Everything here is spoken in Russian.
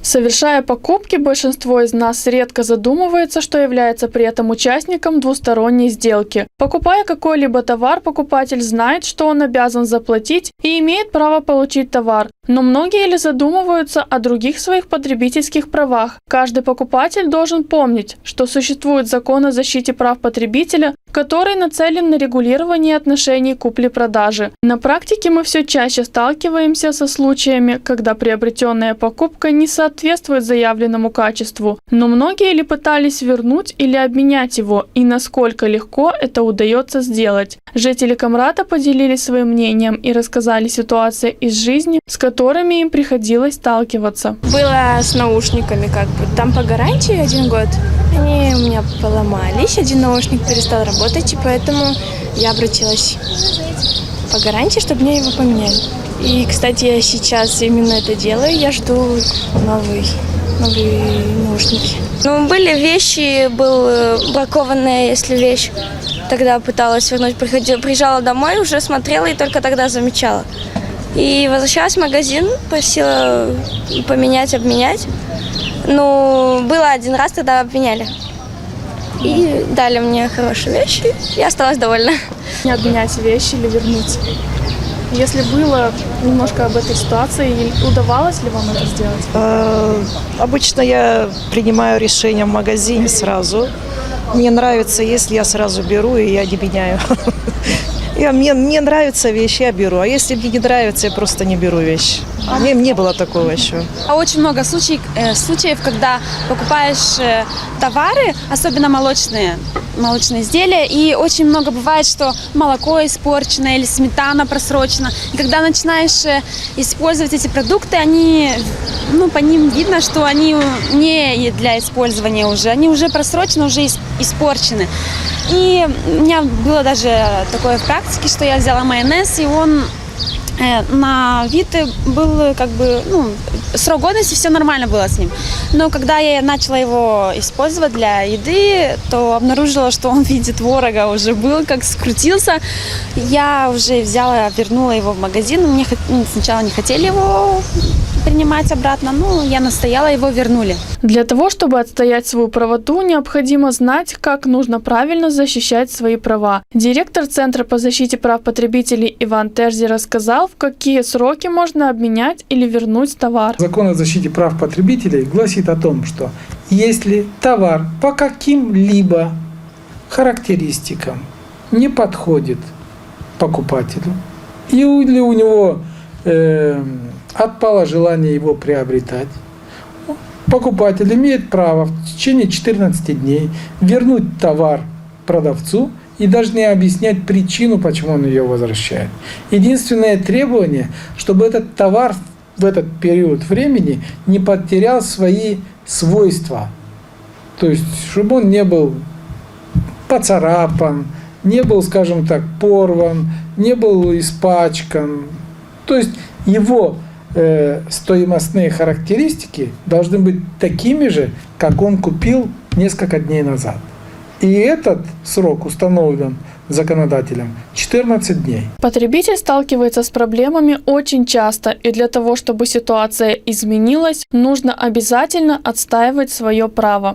Совершая покупки, большинство из нас редко задумывается, что является при этом участником двусторонней сделки. Покупая какой-либо товар, покупатель знает, что он обязан заплатить и имеет право получить товар. Но многие ли задумываются о других своих потребительских правах? Каждый покупатель должен помнить, что существует закон о защите прав потребителя, который нацелен на регулирование отношений купли-продажи. На практике мы все чаще сталкиваемся со случаями, когда приобретенная покупка не соответствует заявленному качеству. Но многие ли пытались вернуть или обменять его, и насколько легко это удается сделать? Жители Камрата поделились своим мнением и рассказали ситуации из жизни, с которыми им приходилось сталкиваться. Было с наушниками там по гарантии 1 год. Они у меня поломались, один наушник перестал работать, и поэтому я обратилась по гарантии, чтобы мне его поменяли. И, кстати, я сейчас именно это делаю, я жду новые наушники. Были вещи, был бракованная, если вещь. Тогда пыталась вернуть, приезжала домой, уже смотрела и только тогда замечала. И возвращалась в магазин, просила поменять, обменять. Было 1 раз, тогда обменяли. И дали мне хорошие вещи, и осталась довольна. Не обменять вещи или вернуть? Если было немножко об этой ситуации, удавалось ли вам это сделать? Обычно я принимаю решение в магазине сразу. Мне нравится, если я сразу беру, и я не меняю. Мне нравятся вещи, я беру. А если мне не нравится, я просто не беру вещи. Не было такого еще. Очень много случаев, когда покупаешь товары, особенно молочные изделия, и очень много бывает, что молоко испорчено или сметана просрочена. И когда начинаешь использовать эти продукты, по ним видно, что они не для использования уже. Они уже просрочены, уже испорчены. И у меня было даже такое в практике, что я взяла майонез, и он на вид был срок годности, все нормально было с ним. Но когда я начала его использовать для еды, то обнаружила, что он в виде творога уже был, как скрутился. Я уже вернула его в магазин. Мне сначала не хотели его принимать обратно, но я настояла, его вернули. Для того, чтобы отстоять свою правоту, необходимо знать, как нужно правильно защищать свои права. Директор Центра по защите прав потребителей Иван Терзи рассказал, в какие сроки можно обменять или вернуть товар. Закон о защите прав потребителей гласит о том, что если товар по каким-либо характеристикам не подходит покупателю, или у него отпало желание его приобретать, покупатель имеет право в течение 14 дней вернуть товар продавцу и даже не объяснять причину, почему он ее возвращает. Единственное требование, чтобы этот товар в этот период времени не потерял свои свойства. То есть, чтобы он не был поцарапан, не был, скажем так, порван, не был испачкан. То есть, его стоимостные характеристики должны быть такими же, как он купил несколько дней назад. И этот срок установлен законодателем 14 дней. Потребитель сталкивается с проблемами очень часто, и для того, чтобы ситуация изменилась, нужно обязательно отстаивать свое право.